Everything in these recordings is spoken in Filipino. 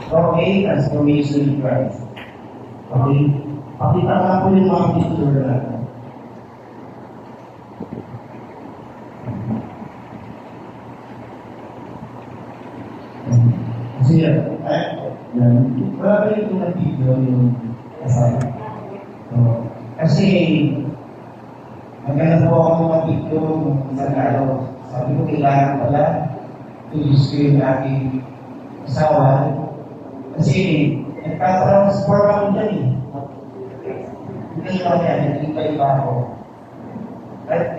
Okay, transformation in Christ. Okay? Pakita nga po yung mga picture natin. Kasi yan, wala ba yung nag-video yung kasama? Kasi, maganda po ako mag-video sa araw. Sabi ko, kailangan pala i-use ko yung aking asawa. Kasi, nagtatransform ako dyan eh. Hindi ko yan, nag-iba-iba ako.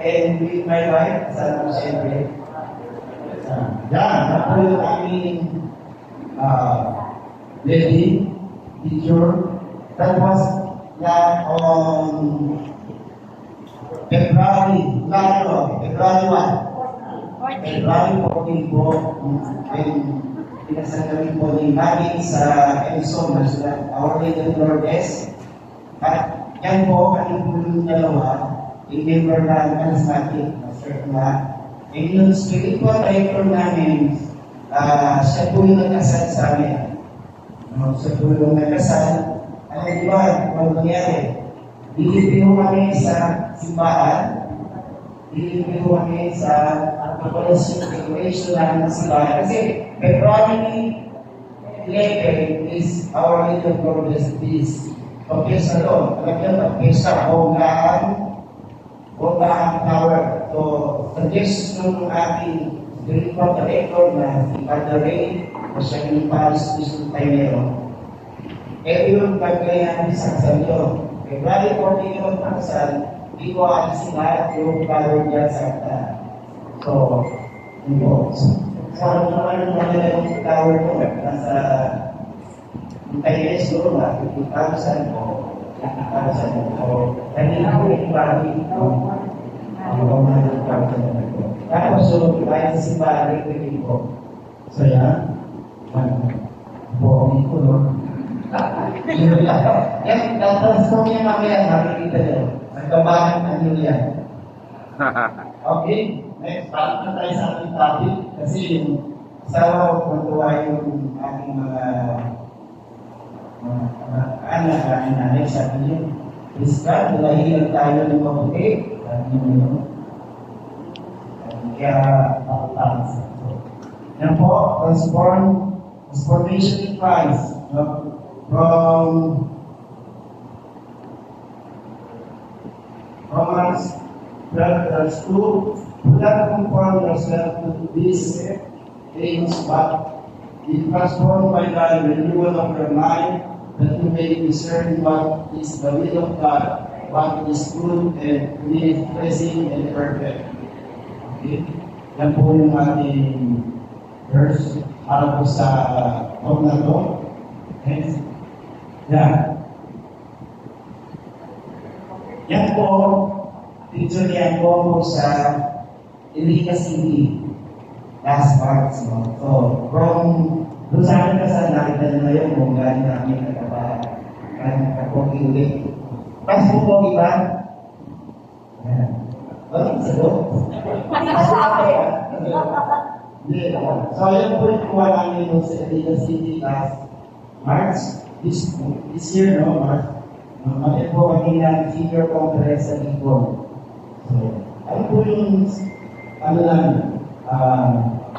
And with my wife, kasama ko siyempre, yan, ako yung aming lady, teacher. That was on February 1. February 14 po, pinasanggaling po ni Maggie sa Edison, Our Lady of Lourdes. At yan po, kami po yung dalawa, i-member na charismatic, na and yung spiritual director namin, siya po yung nagkasal sa amin. Siya po yung nagkasal. Ano di ba? Ano nangyari? Dilipin mo kami sa simbahan. Dilipin mo kami sa decoration namin ng simbahan. Kasi February 11 is Our Lady of Lourdes this. Pag-piyesa doon. Alam niyo, pag-piyesa, bonggaan tower. So, suggestion ng ating spiritual director na si Padre Ray, o siya yung Paris Christian Tainero. Yung pagkaya namin sa kasal nyo. February 14 yung pakasal, di ko alisin lahat yung tower niya sa kata. So, yun po. So, ano naman yung mga yung tower ko, nasa Tainero siguro na, 2,000 o 2,000 o kanina ko yung bagay ito. Tapos, so, kaya sa simbahan rin ko. So, yan. Buong ko, no? Yan, transform niya mamaya, makikita niyo. Nagkabahan ang yun yan. Okay, next, balik na tayo sa ating topic. Kasi yung asawa ko, kuntuwa yung aking mga anak, aking nanay, sabi niyo, Iska, nalahilan tayo ng mabuti. Kaya, yan po, transformation in Christ. From Romans 12:2, do not conform yourself to these things, but be transformed by the renewal of your mind, that you may discern what is the will of God, what is good and pleasing and perfect. Okay? Yan po yung ating verse para po sa talk na to. Okay? Yan. Yan po, picture yan po sa Ilica City. Last parts, no? So, from doon sa akin kasal, nakita nyo na yun kung galing namin nagkapogi ulit. Pas po po, iba? Yan. Bakit sagot? Hindi. So, yun po yung kuha namin sa Ilica City last March. This year, no? March. Mali po kami ng senior conference sa Libon. So, ano po yung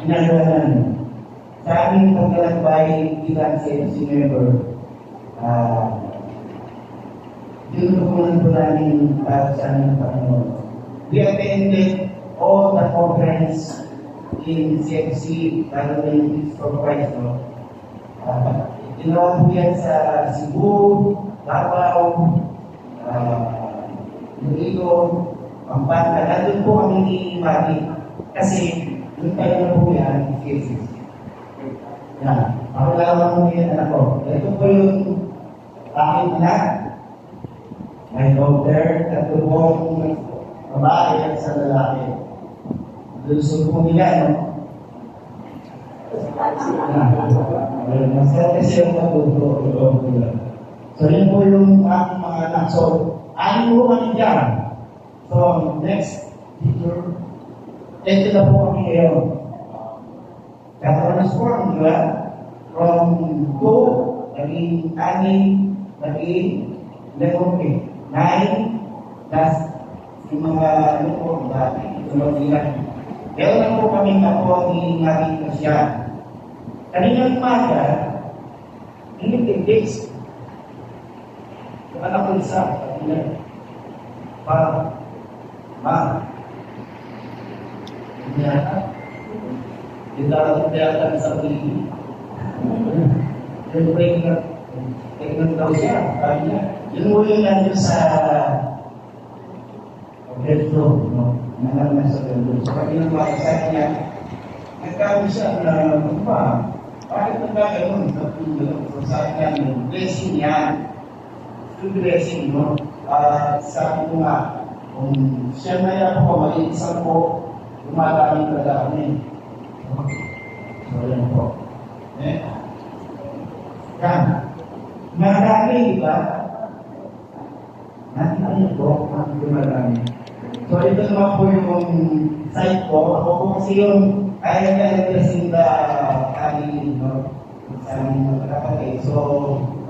ginagawa namin? Sa aming paglalakbay bilang CMC member, yun po namin para sa aming Panginoon. We attended all the conference in CMC, lalo na yung Peace for Christ, no? Ginawa po yan sa Cebu, Davao, Iloilo, Pampanga. Nandun po kami ni Mati. Kasi, yung tayo na po yan, cases. Yan. Ako lamang mo yung anak ko. Ito po yung aking anak. My daughter, tatlo pong babae at sa lalaki. Lulusog po nila, no? Masaya kasi yung matuto. So, yun po yung aking mga anak. So, ano po kami dyan? So, next picture. Ito na po kami ngayon. Katatransform, di ba? from 2, naging 6, naging 11, 9, plus yung mga ano po, dati, tumagilan. Meron lang po kami ako ang hihingarin ko siya. Kaninang umaga, hindi days. Yung anak ko isa, sabi niya, hindi ata. Hindi ata sa pili. Yung pregnant daw siya, sabi niya. Yun mo yung nandun sa bedroom, no? Nangalan sa bedroom. So, pag sa niya, nagkawin siya na, bakit nang gagawin? So, sabi niya, blessing yan. Yung blessing, no? Sabi ko nga, kung siya na yan po, maliisan po, dumadami talaga kami. So, yan po. Yan. Marami, di ba? Natin po, marami. So, ito naman po yung site ko. Ako po kasi yung I am addressing the family, no? Sa aming mga kapatid. So,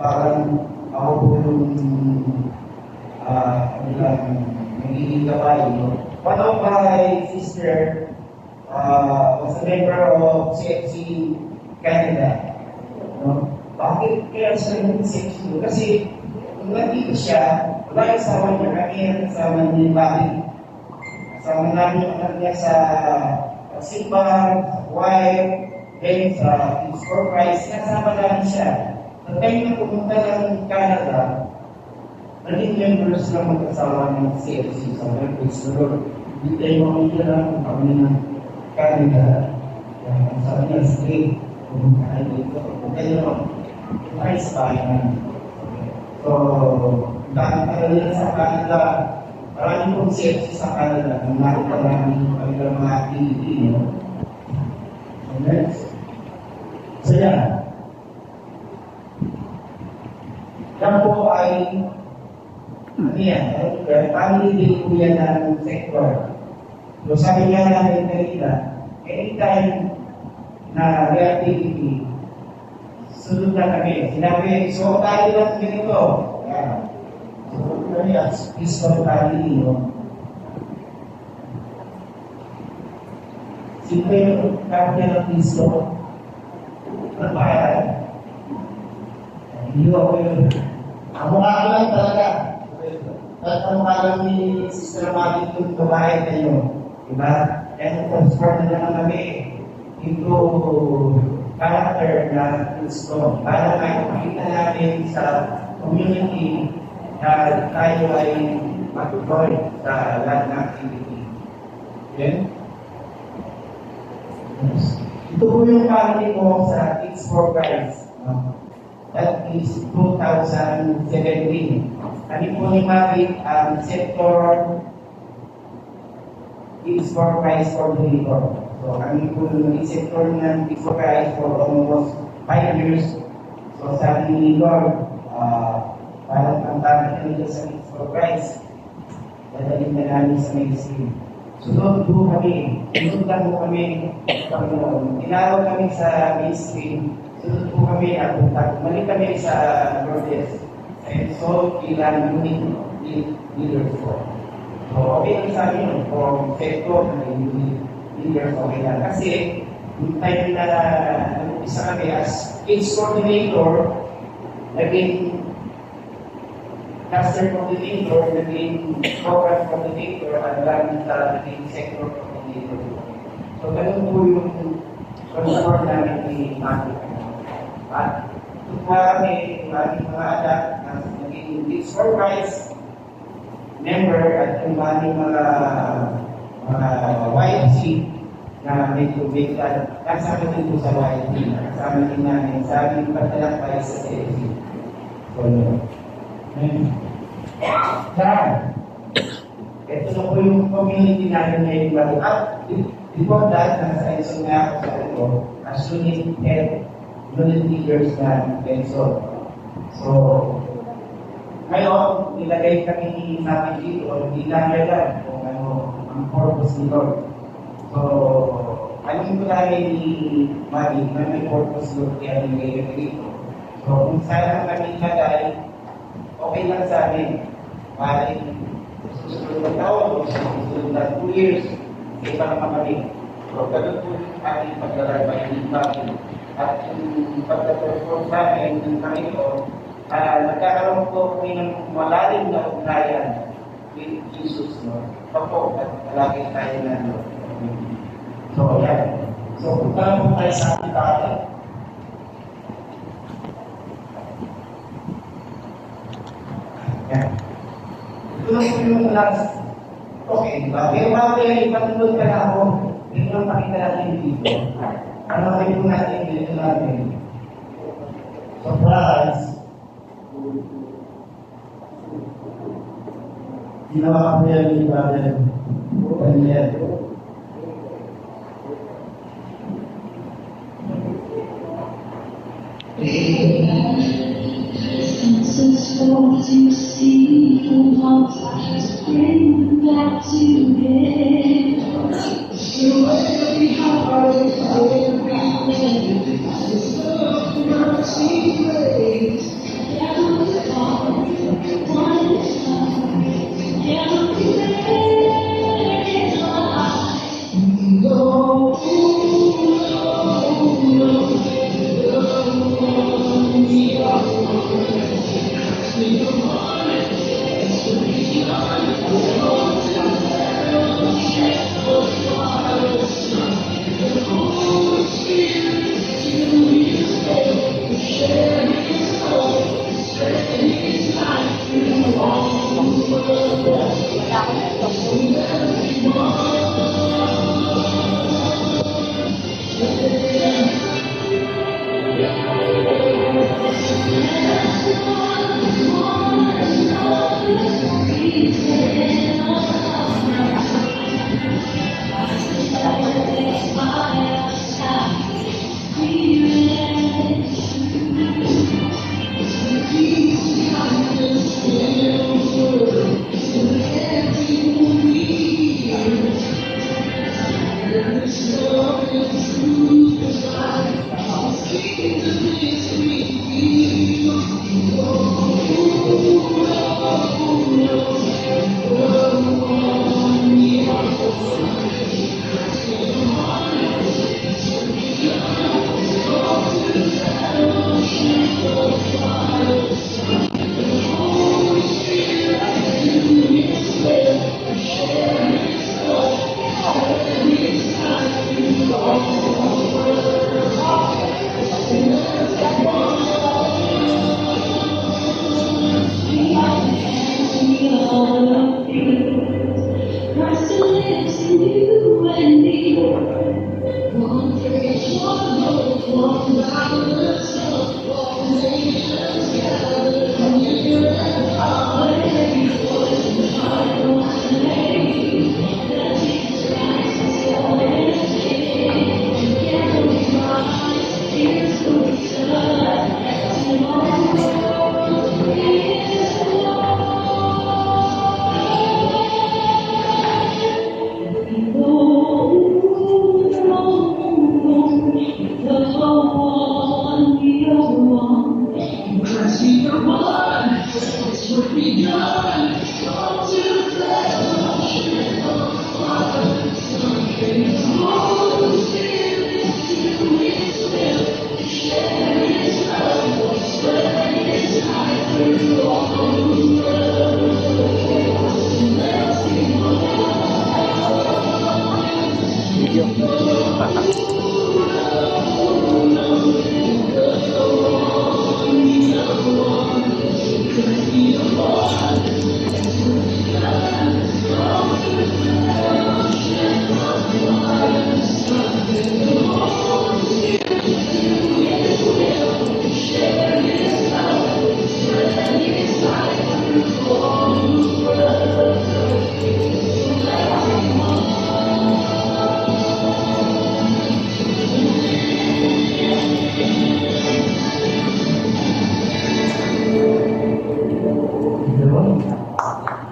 parang ako po yung nagiging gabay, no? One of my sister was a member of CFC Canada. No? Bakit kaya siya yung CFC? Kasi kung nandito siya, wala yung kasama niya, kami yung kasama ni Bali. Kasama namin yung anak niya sa Simba, wife, then sa Score Price, kasama namin siya. Sa time na pumunta ng Canada, naging members lang mag-asawa ng CFC sa Praise the Lord. Hindi tayo mamaya lang kami ng Canada. Sabi niya, sige, pumunta kayo dito. Pumunta niyo lang. Price pa yan. So, dahil talaga sa Canada, maraming pong CFC sa Canada, ang nakita namin yung kanilang mga activity, no? So, next. So, yan. Yan po ay ano yan? Family din po yan ng sector. So, sabi nga namin kanina, anytime na reactivity, sunod na kami. Sinabi, so tayo lang ganito. Yan. So, kami as peaceful family, no? Simple yung kanya ng peaceful. Ano ba yan? Hindi ako yun. Ang mukha ko lang talaga. At ang mukha lang ni Sister Maggie yung tumahay kayo. Diba? And transform na naman kami into character na Kristo. Para makikita natin sa community na tayo ay matuloy sa lahat ng activity. Okay? Yes. Ito po yung family ko sa Kids for Christ. That is 2017. Kami po ni Mavit ang sector Kids for Christ coordinator. So kami po yung sector ng Kids for Christ for almost 5 years. So sabi ni Lord, parang ang tamit nila sa Kids for Christ, dadalhin na namin sa medicine. Sunod po kami, sunod lang po kami, tinawag kami sa mainstream, sunod po kami at mali kami sa Lourdes. And so, ilang unit leaders po. So, okay lang sa amin, kung sector na unit leaders, okay lang. Kasi, yung time na isa kami as kids coordinator, naging cluster coordinator, naging program coordinator, at naging sector coordinator. So, ganun po yung concern namin ni Mati. At tuwa kami, aming mga anak, na naging Kids for Christ member, at yung aming mga YFC na medyo bigla, kasama din po sa YFC, kasama din namin sa aming pagtalakbay sa CFC. So, ito na po yung community natin ngayon. At before that, nasa Edson nga ako sa ito, as unit head, unit leaders na Edson. So, ngayon, nilagay kami namin dito, hindi lang kung ano ang purpose ni Lord. So, alam ko namin ni Mali na may purpose doon kaya nilagay dito. So, kung saan kami lagay, okay lang sa amin. Maaaring susunod na taon o susunod na 2 years, iba naman kami. So, ganun po yung ating paglalagay ng natin. At yung pagka-perform namin ng Panginoon, nagkakaroon po kami ng malalim na ugnayan with Jesus, no? Opo, at palagi tayo na, no? So, yan. So, punta po tayo sa ating tatay. Yan. Ito lang po yung last. Okay, di ba? Pero bago yan, ipatulog ka na ako. Ito lang pakita natin dito. Ano kayo po natin dito natin? Surprise! Ginawa ko yan ni Brother Daniel. Senses for to see from hearts bring back to him. You every heart mercy waves down the heart, one time, down the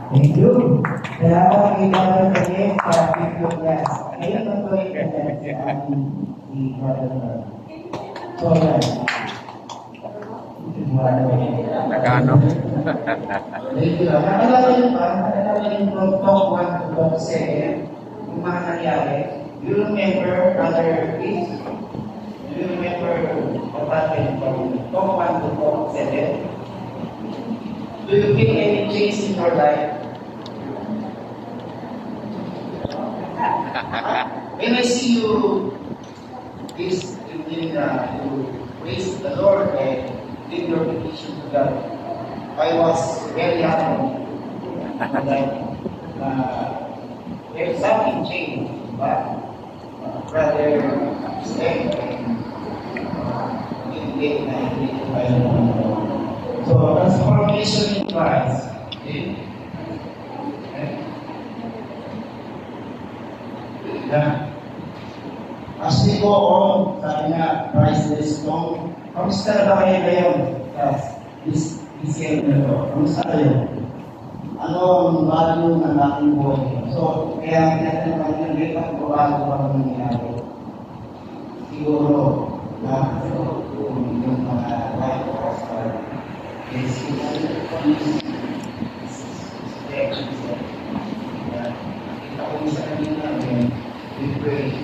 Thank you. Salamat kay Brother Daniel sa video niya. Ngayon, ito ay si Brother. So, yan. Nagano? Thank you. Naalala niyo ba? Naalala niyo from talk 1 to talk 7, yung mga nangyari. Do you remember, Brother Chris? Do you remember what happened from talk 1 to talk 7? Do you feel any change in your life? When I see you this evening, you praise the Lord and give your petition to God, I was very happy that there's something changed, but Brother Stan indicate na hindi tayo. So, transformation in Christ. Okay? Yeah. As we go on, sabi nga, priceless song, kamusta na ba kayo ngayon? This year na ito, kamusta kayo? Ano ang value ng ating buhay? So, kaya tinatanong ng lipat ko bago pa nangyayari. Siguro, na yung mga life prosper is kita ko sa kanina namin, we pray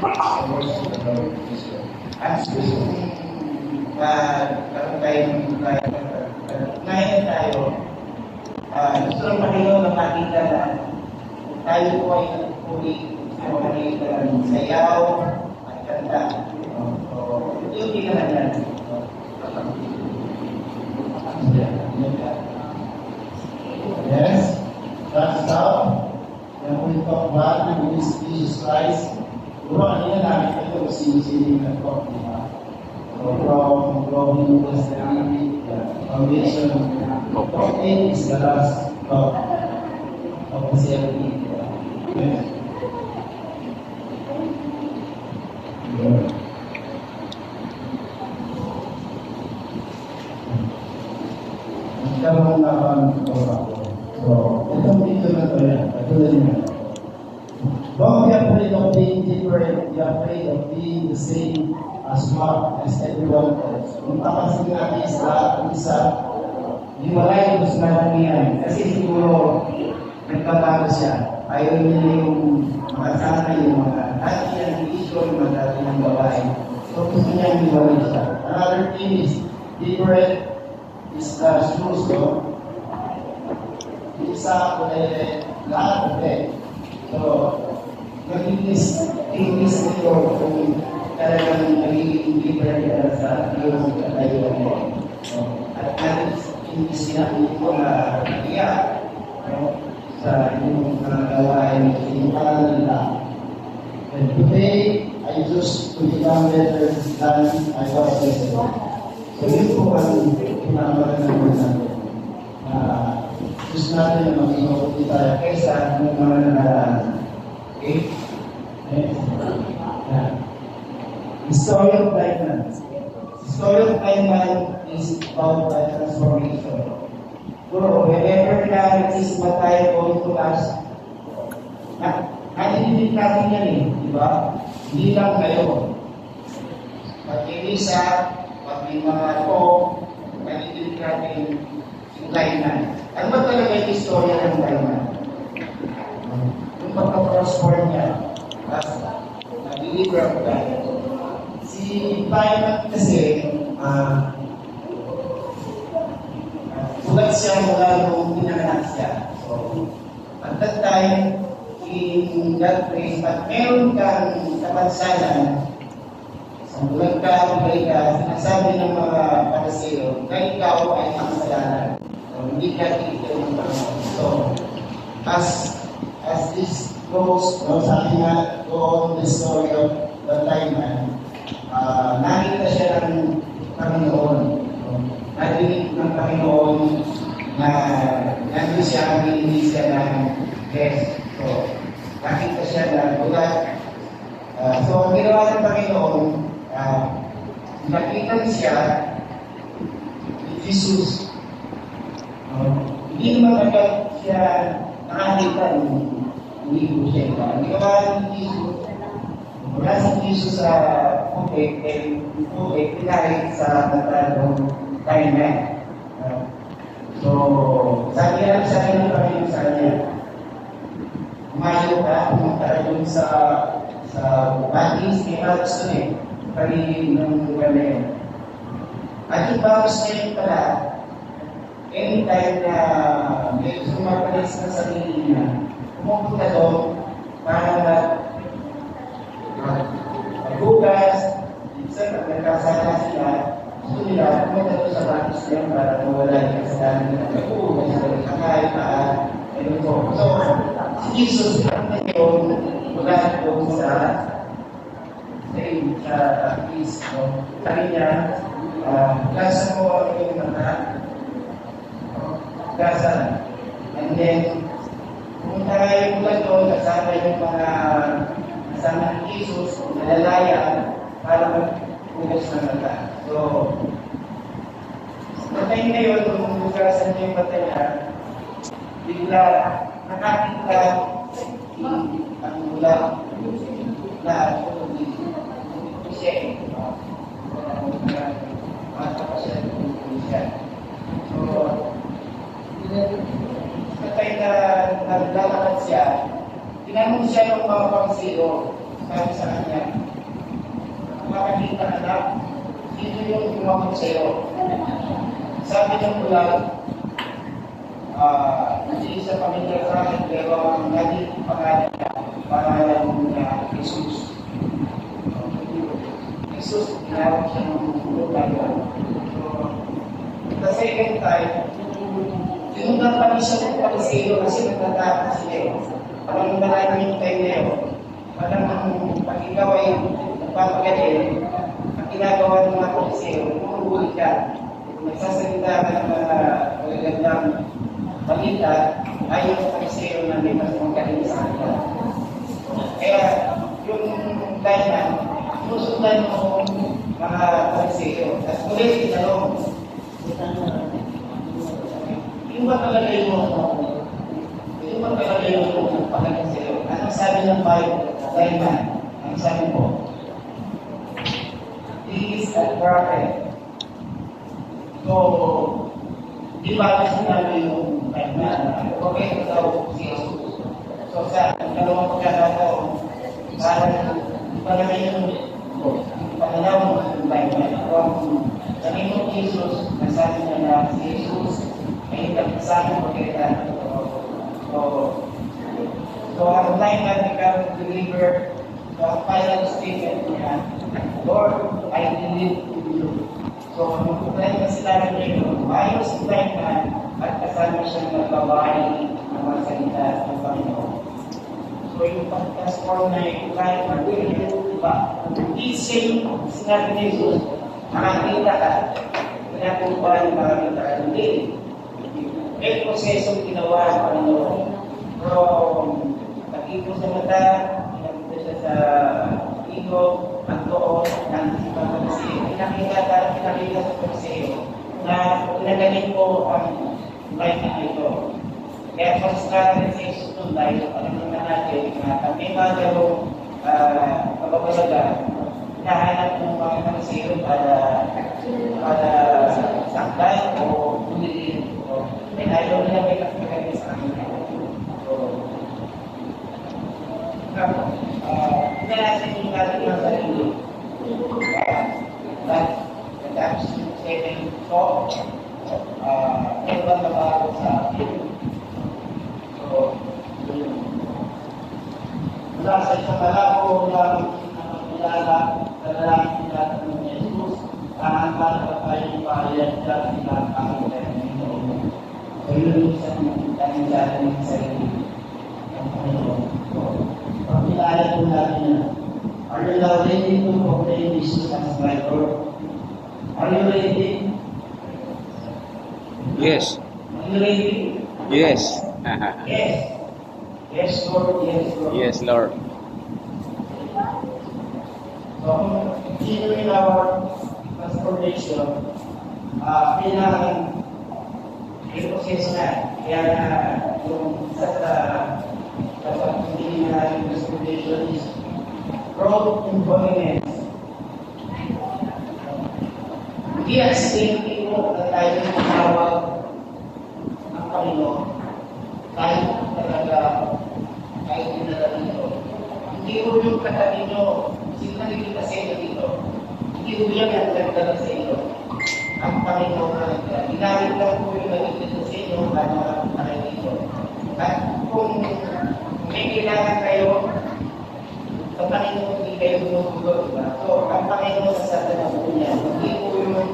sa worship of the Lord Jesus. At gusto kong karoon tayo, gusto ng Panginoon na makita na tayo po ay nagpuli sa makikita ng sayaw at kanta. So, yung pinanalan. Yes, that's how. When we talk about the Jesus Christ, kung ano yan namin kayo, sinisilin na talk, di ba? So, from growing Christianity, the foundation, talking is the last talk of the CLP. Yes. Nagkaroon na ba ng ako? So, itong dito na ito yan. Patuloy na. Don't be afraid of being different. Be afraid of being the same as smart as everyone else. Kung papansin natin sa lahat ng isa, hiwalay ko sa natin yan. Kasi siguro, nagbabago siya. Ayaw niya yung mga sana, yung mga dati ng issue, yung mga dati ng babae. So, gusto niya hiwalay siya. Another thing is, different is the shoes, no? Isa ko lahat of it. So, mag-English nito kung talagang nagiging different ka sa iyong katayuan mo. At nag-English sinabi ko na iyak sa iyong mga gawain, sa iyong pangalala. And today, I choose to become better than I was yesterday. So, yun po ang pinamagalan natin. Gusto natin na mag-inuti tayo kaysa ng mga nalaraan. Okay? The story of Diamond. The story of Diamond is about the transformation. Pero whenever na nagsisima tayo going to us, nalilipit natin yan eh, di ba? Hindi lang kayo. Pag isa, pag may mga ito, nalilipit natin yung Diamond. Ano ba talaga yung istorya ng Diamond? Yung pagka-prosper niya, nag-deliver ako tayo. Si Diamond kasi, sulat siya mula nung pinanganak siya. So, at that time, in that place, pag meron kang kapansanan, sa bulag ka, sinasabi ng mga Pariseo, na ikaw ay makasalanan. Hindi ka titigil ng Panginoon. So, as this goes, sabi nga, go on the story of the Diamond, nakita siya ng Panginoon. Nadinig ng Panginoon na nandun siya, hindi siya ng guest. So, nakita siya na bulat. So, ang ginawa ng Panginoon, nakita siya ni Jesus. Hindi naman agad siya nakakita, hindi po siya iba. Ang ginawa ni Jesus, Mula sa Jesus sa tubig, pinarik sa natadong timeline. So, sabi lang sa akin ng Panginoon sa kanya, umayo ka, pumunta ka dun sa Batis, kay Marcos dun eh, paligid ng lugar na yun. At yung Marcos na yun pala, anytime na may gusto magpalis na sarili niya, pumupunta doon para maghugas, minsan pag nagkasala sila, gusto nila pumunta doon sa Batis na yun para mawala yung kasalanan nila. Maghugas sila, kakain, ayun po. So, si Jesus, ang ngayon, mula doon sa peace, no? Sabi niya, gasa mo ang iyong mata, gasa. And then, pumunta kayo mula doon, kasama yung mga kasama ni Jesus, nalalaya, para maghugas ng mata. So, sa time na yun, kung hugasan niya yung mata niya, bigla, nakakita ang mula na siya so katay na naglalakad siya, tinanong siya ng mga pangsilo, sabi sa kanya, makakita ka na, sino yung tumawag sa'yo? Sabi ng mula, hindi sa pamilya sa akin, pero ang naging pangalan niya, pangalan niya, Jesus. Jesus, tinawag siya ng lugar. So, the second time, tinundan pa rin siya ng Pariseo kasi nagtatakot sila eh. Parang marami yung time na yun. Parang pag ikaw ay nagpapagaling, ang ginagawa ng mga Pariseo, umuhuli ka. Nagsasalita ka ng mga magagandang balita, ayaw ng Pariseo na may mas magaling sa kanila. Kaya, yung time na, susundan mo mga Pariseo. At ulit, tinanong, yung ba kalagay mo ng Pariseo? Anong sabi ng Bible? Ang sabi mo, he is a prophet. So, di ba kasi namin yung okay ito daw si Jesus. So, sa dalawang pagkakataon, parang iba naman yung pangalaw ng Bible. Kung sabi mo Jesus, nasabi niya na si Jesus ay nagsasabi magkita. So, ang line na become believer, so ang final statement niya, Lord, I believe in you. So, nung tayo na sila ng Panginoon, ayos ang time na at kasama siyang nagbabahagi ng mga salita ng Panginoon. So, yung pag-transform na yung life na diba? Ising sinabi ni Jesus, makakita ka, pinapumpahan makakita ka, hindi. May prosesong ginawa ng Panginoon. From pag-ipo sa mata, pinapunta siya sa ego, ang doon, ng Pariseo. Pinakita sa Pariseo na pinagaling ko ang life na ito. Kaya kung sa rin sa Jesus doon, dahil alam naman natin na kami magawang pagpapalaga, hinahanap ng mga Pariseo para saktan o humiliin. May ayaw nila may kapagaling sa kanila. Hindi natin yung natin yung sarili. That Acts 7 so, meron ba nabago sa atin? So, mula sa isang malabo ng kilala, lalaki natin ng Jesus, ang para tayo pahayag dyan silang kakilala ng Panginoon. So, yun yung isang natin sa atin ng sarili ng Panginoon. Pagkilala po natin na, are you now ready to proclaim Jesus as my Lord? Are you ready? Yes. Are you ready? Yes. Yes. Yes, Lord. Yes, Lord. Yes, Lord. So, continuing our transformation, kailangan yung proseso na. Kaya na yung isa sa hindi na yung transformation is growth in holiness. Hindi ang safety mo na tayo matawag ng Panginoon. Kahit talaga, kahit dinala dito. Hindi mo yung katabi nyo, sino nakikita sa inyo dito? Hindi mo yan ang nagdala sa inyo. Ang Panginoon na nagdala. Ginamit lang po yung nakikita sa inyo para makapunta kayo dito. At kung may kailangan kayo, sa Panginoon hindi kayo gulo, diba? So, ang Panginoon sa sana po niya, hindi po yung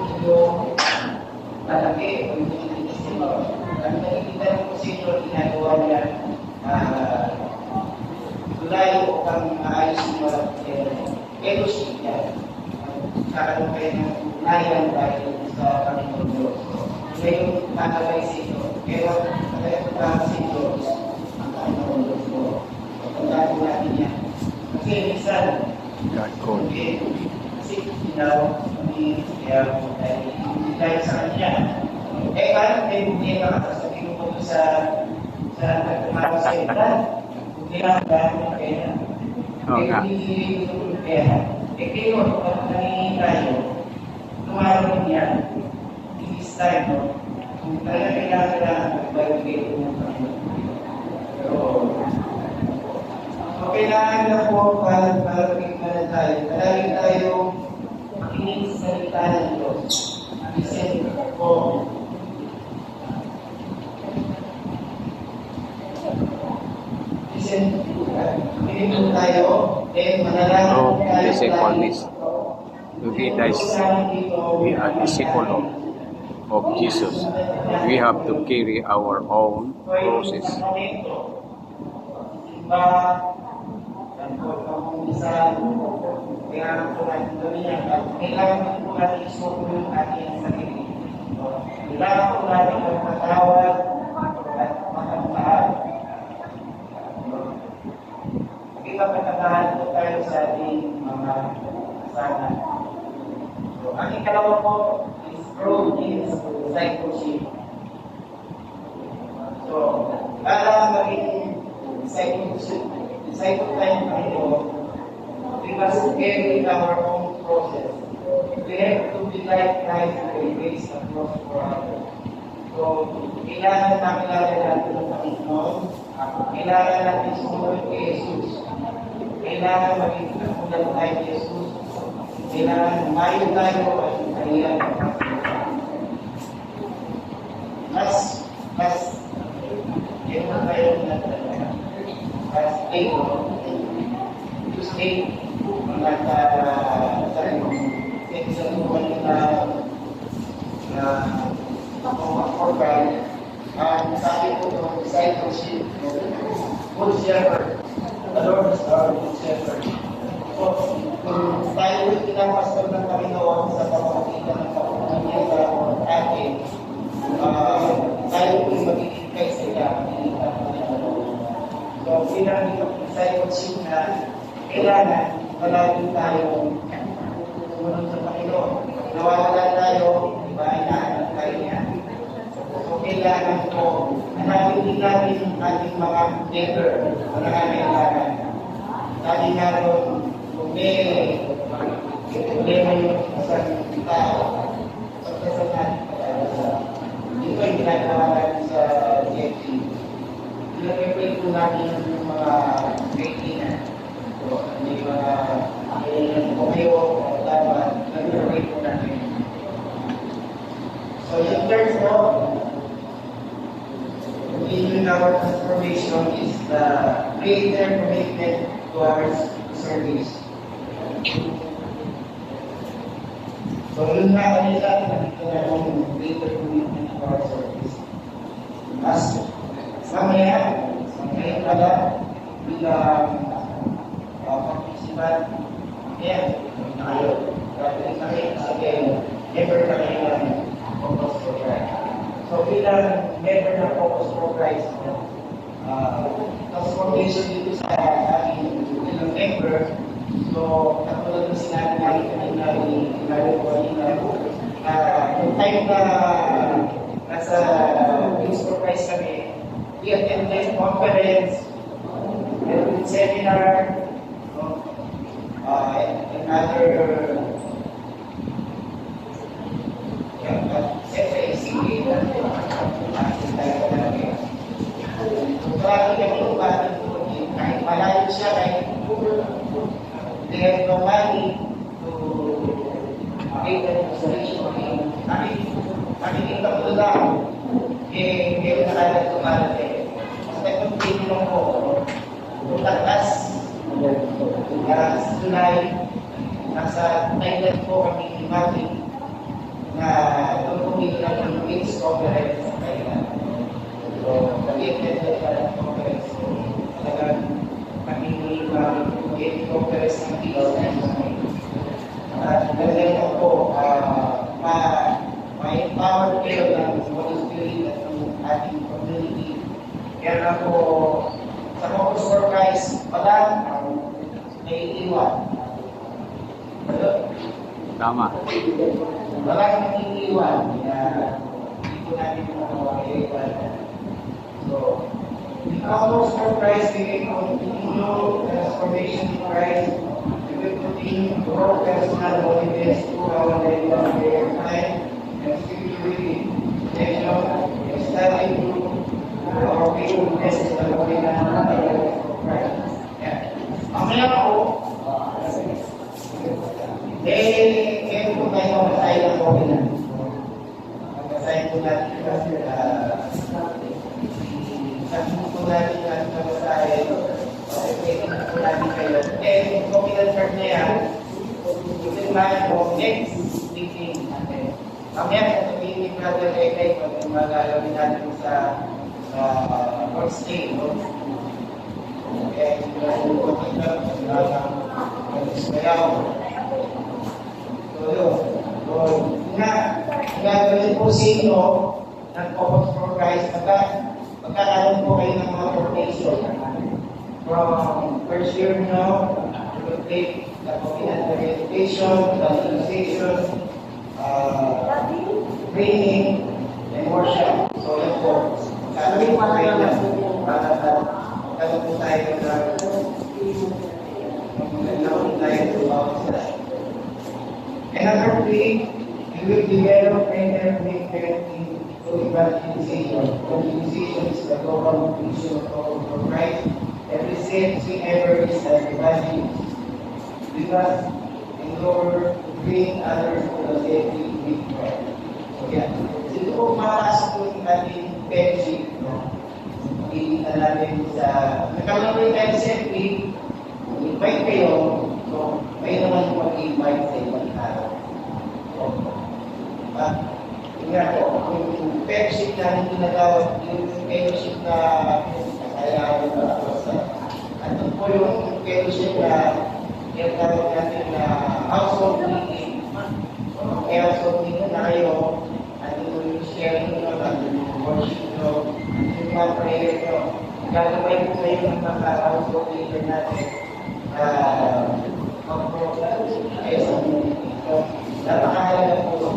lalaki o yung nakikita sa inyo. Ang nakikita po sa inyo, ginagawa niya, layo upang maayos mo fellowship niya. Kakaroon kayo ng layan tayo sa Panginoon Diyos. Ngayon, nakagay sa inyo. Pero, nakagay sa inyo ang Panginoon Diyos mo. Pagkakaroon po natin yan. Kasi, minsan, kasi sinaw, kaya dahil sa kanya. Paano kayo hindi makakasabihin mo sa nagtumawag sa iba? Hindi lang dahil ng pera. Hindi ng pera. Kayo, pag nangingi tayo, tumaroon yan. This time, no? Kung talaga kailangan magbayad kayo ng Panginoon. So, kailangan na po para tingnan tayo. Palagi tayo makinig sa salita ng Diyos. Listen po. Pinipin tayo, manalangin tayo. Disciple is to be disciple of Jesus. We have to carry our own crosses. Kailangan po natin isuko yung ating sarili. Kailangan po natin magpatawad at makapahal. Ipapatagahan po tayo sa ating mga kasama. So, ang ikalawa po is growth in discipleship. So, para maging disciple tayo ng Panginoon, we must carry our own process. We have to be like Christ who raised the cross for others. So, kailangan makilala natin ng Panginoon. Kailangan natin sumunod kay Jesus. Kailangan maging katulad tayo kay Jesus. Kailangan mayo tayo at kailangan. Mas yun tayo na talaga. Mas Tuesday, mga sa tuwan na program, sabi ko ng discipleship, good shepherd. The Lord is our good shepherd. So, kung tayo pinapastor ng Panginoon sa pamamagitan ng pagpunan niya sa atin, tayo kung magiging kay sila, so, bilang discipleship na kailangan palagi tayo sumunod sa Panginoon. Nawawala tayo, iba ay naanak tayo niya. So, kailangan po, hanapin din natin ang ating mga neighbor, mga kailangan. Sabi nga ron, kung may problema yung isang tao, pagkasal natin ito yung ginagawa natin sa JFC. Pinag-pray po natin yung mga kailangan. So, may mga kumayo, dapat nag-pray po natin. So, yung third po, in our transformation is the greater commitment towards service. So, yun nga kanila, nakita na yung greater commitment towards service. As mamaya pala, bilang participant, na kayo. Gagawin na kayo sa kayo, never na kayo ng focus for Christ. So, bilang member ng focus for Christ, transformation dito sa ating bilang member, so, katulad ng sinabi natin kanina yung time na nasa Wings for Christ kami, we attended conference, seminar, other siyempre, sige, marami kami yung bakit kahit malayo siya, kahit they have no money to make the demonstration. Nakikita ko lang, hindi ko nakalat kumalatin. Sa nag-continue lang po, tutakas, July, nasa Thailand po kami imagine na doon pumili lang ng AIDS conference sa Thailand. So, nag-attend na siya ng conference. So, talagang kami AIDS conference ng AIDS. At ganyan po, ma-empower kayo ng Holy Spirit at ng ating community. Kaya na po, sa Focus for Christ, pala, may iwan. Tama. Wala kang iniiwan. Kaya hindi ko natin iwan. So, the Focus for Christ, we will continue transformation in Christ. We will continue to grow personal holiness through our regular prayer time and spirituality, connection, and study through our faithfulness in the Holy Name of Christ. Mamaya po, ngayon po tayo mag-assign ng Holy Name. Mag-assign po natin kasi sabihin po natin ang mag-assign. Pwede po natin kayo. Yung covenant card na yan, yung lahat po, next meeting natin. Mamaya, kung sabihin ni Brother Ekay, pag mag-alawin natin sa first day, no? Kaya yung covenant card, mag-ismayaw. So, yun. So, gagawin po sa inyo ng Focus for Christ, magkakaroon po kayo ng mga formation. From first year nyo, you will take the covenant education, evangelization, training, and worship. So, yan po. Magkakaroon po kayo na para po tayo na and number 3, we will develop and implement into evangelization. Evangelization is the global mission of Christ. Every saint we ever is an evangelist. We must endure to bring others to the safety with Christ. So yan. Ito po makakasok po yung ating fellowship. Hindi na natin sa... Nagkakaroon tayo sa safety, invite kayo, so kayo naman mag-invite sa ibang araw. Tingnan po, yung fellowship na hindi nagawad, yung fellowship na kaya ano po yung fellowship na tinatawag natin na household meeting. Kaya household meeting na kayo, ano yung sharing nyo, ano yung worship nyo, yung mga prayer nyo. Gagawin po kayo ng mga household meeting natin mag-program kayo sa community. So, napakahalaga po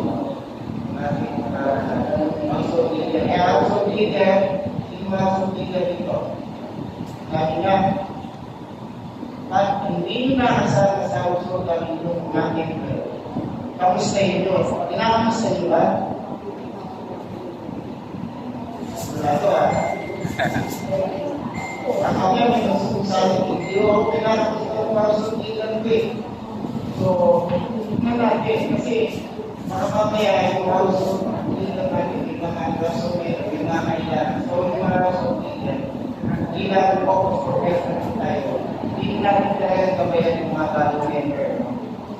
natin household leader. Kaya household leader, yung mga household leader dito, sabi nga, at hindi nakasama sa household kami yung mga member. Kamusta yun doon? Kinakamusta nyo ba? Wala to Ako nga may nasusabi ko, kinakamusta yung household leader ko eh. So, tignan natin kasi makamamaya yung household leader natin, yung mga household leader, yung mga kailangan. So, yung mga household leader, hindi natin focus for Christ natin tayo. Hindi natin talagang gabayan yung mga bago member.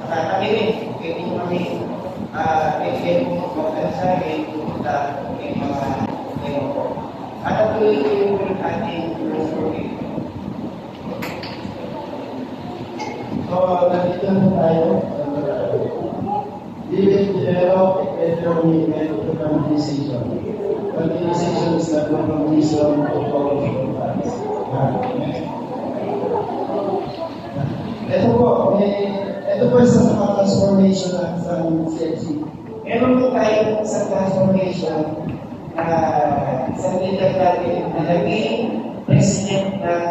Saka kami rin, pwede nyo kami, pwede mo magkansa, pwede pumunta yung mga member ko. At ang tuloy ko yung ating story. So, nandito na tayo. We will develop a better commitment to evangelization. Evangelization is the global mission of all of us. Ito po isa sa mga transformation sa CFC. Meron po tayo sa transformation na isang leader natin na naging president ng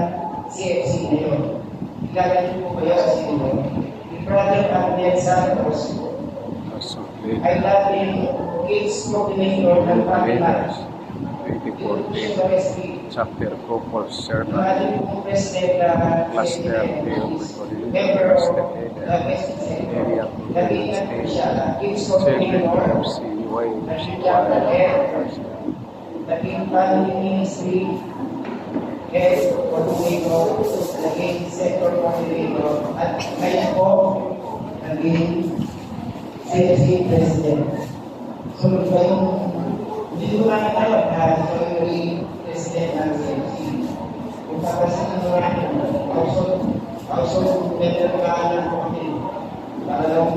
CFC ngayon. Ilalagay po kayo sa inyo. Brother Abel Santos. also I love him. Kids coordinator ng Panginoon. Leviticus 2014, chapter 2 for servant, Imagine kung president na cluster member of the area nag-iingat po siya na kids children coordinator, FC, waves, naging chapter head, naging family ministry, head coordinator, naging sector coordinator, at ngayon po, naging CFC president. So, iba yung, hindi ko lang tayo na ito yung president ng CFC. Kung kapasin nyo natin, also better ka ng kami. Para lang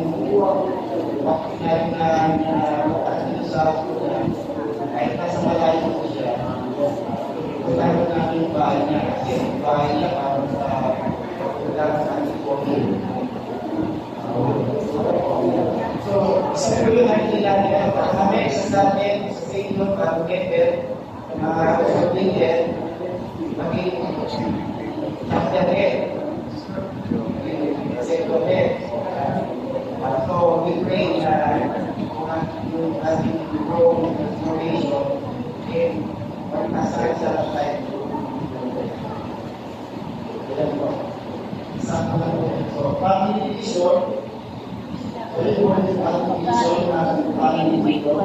wakit na rin na dito sa kahit nasa malayo ko siya. Kailangan namin yung bahay niya kasi yung bahay niya parang sa kailangan namin po. So, isa po yung nakikilala niya. Kami sa atin, sa Saint-Lon, Catholic, mga Catholic, maging Catholic, Second. So, we pray na yung ating growing transformation in pagkasal sa life. Ilan po? Isang po lang po. So, family vision. Pwede po yung family vision na family vision.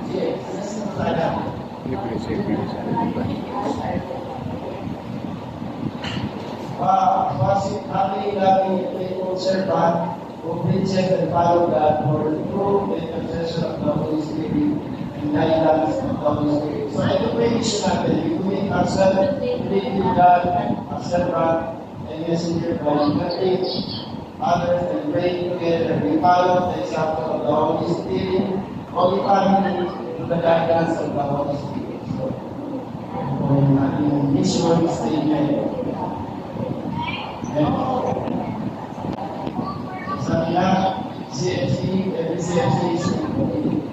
Sige, sinasin mo sana. Wasik kami lagi faithful servant who preaches and follow God for the true intercession of the Holy Spirit and guidance of the Holy Spirit. So ito po yung issue natin. We commit ourselves to live with God as servant and messenger by teach others and pray together. We follow the example of the Holy Spirit, Holy Family, to the guidance of the Holy Spirit. So, yung ating mission statement. Sabi na, CFC, every CFC is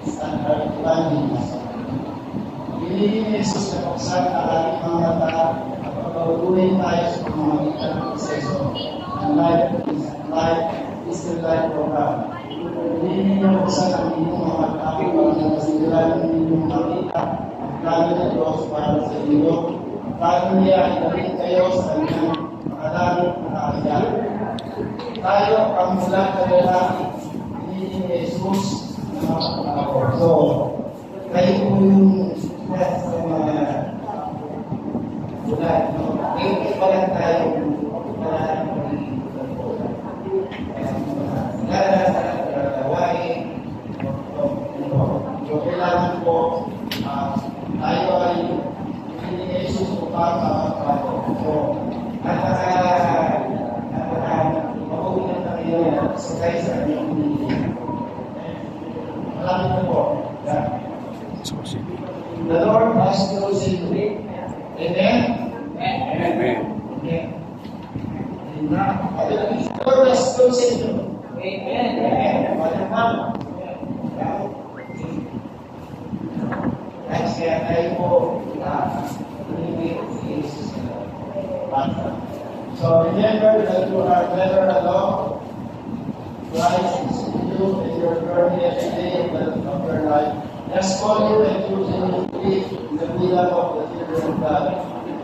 standard values. Pinili ni Jesus na buksan ang ating mga mata at pagbabaguhin tayo sa pamamagitan ng proseso ng life is the life program. Pinili niya buksan ang inyong mga mata para masiguran ng inyong makita ang plano ng Diyos para sa inyo. Ang plano niya ay dalit kayo sa kanyang makadamit na kaya. Tayo ang mula sa lalaki, hindi ni Jesus na makakako. So, kayo po yung sa mga mula. Ngayon pa lang tayo para magiging lala sa gawain. So, kailangan po tayo ay hindi ni Jesus kung makakako. So, mabuti na tayo sa guys sa inyong maraming na po. The Lord has chosen you. Amen? Amen. Okay. The Lord has chosen you. Amen. Amen. Thanks kaya tayo po pinipit si Jesus. So remember that you are never alone. Christ is with you in your journey every day of your life. Just call you and choose you to live in the freedom of the children of God.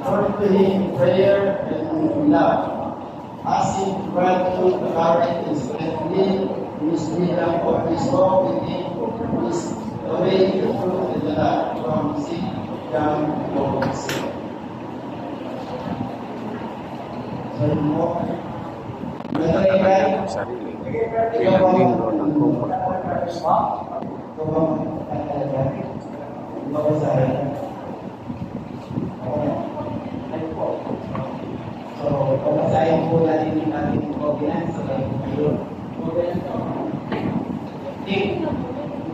Turn to Him in prayer and in love. Ask Him to grant you the courage and strength to live in His freedom of His walk with Him, who is the way, the truth, and the life from sick down to sick. Sarili bilang membro ng Common Purpose. So, pagkasayin po natin yung ating covenant sa kayo ngayon.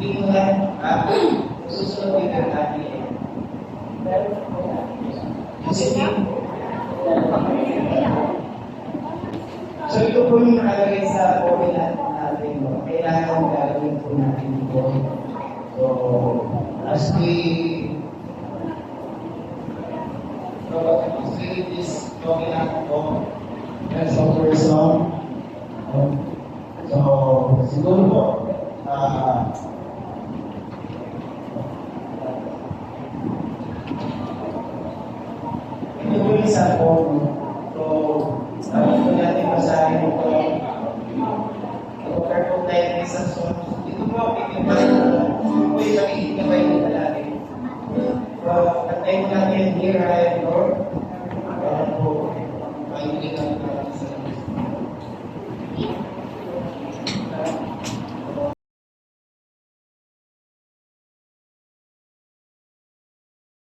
Hindi ko lang susunod din ang natin. Kasi so, ito po yung nakalagay sa covenant natin. Kailangan gagawin po natin ito. So, as we read this covenant po, That's our first song. So, siguro po, ito po yung isa po. So, sabi po natin masahin ito. Ito po tayo ng isang song. Ito po, ito po yung nakikita ba yung natin. So, kantayin natin, Here I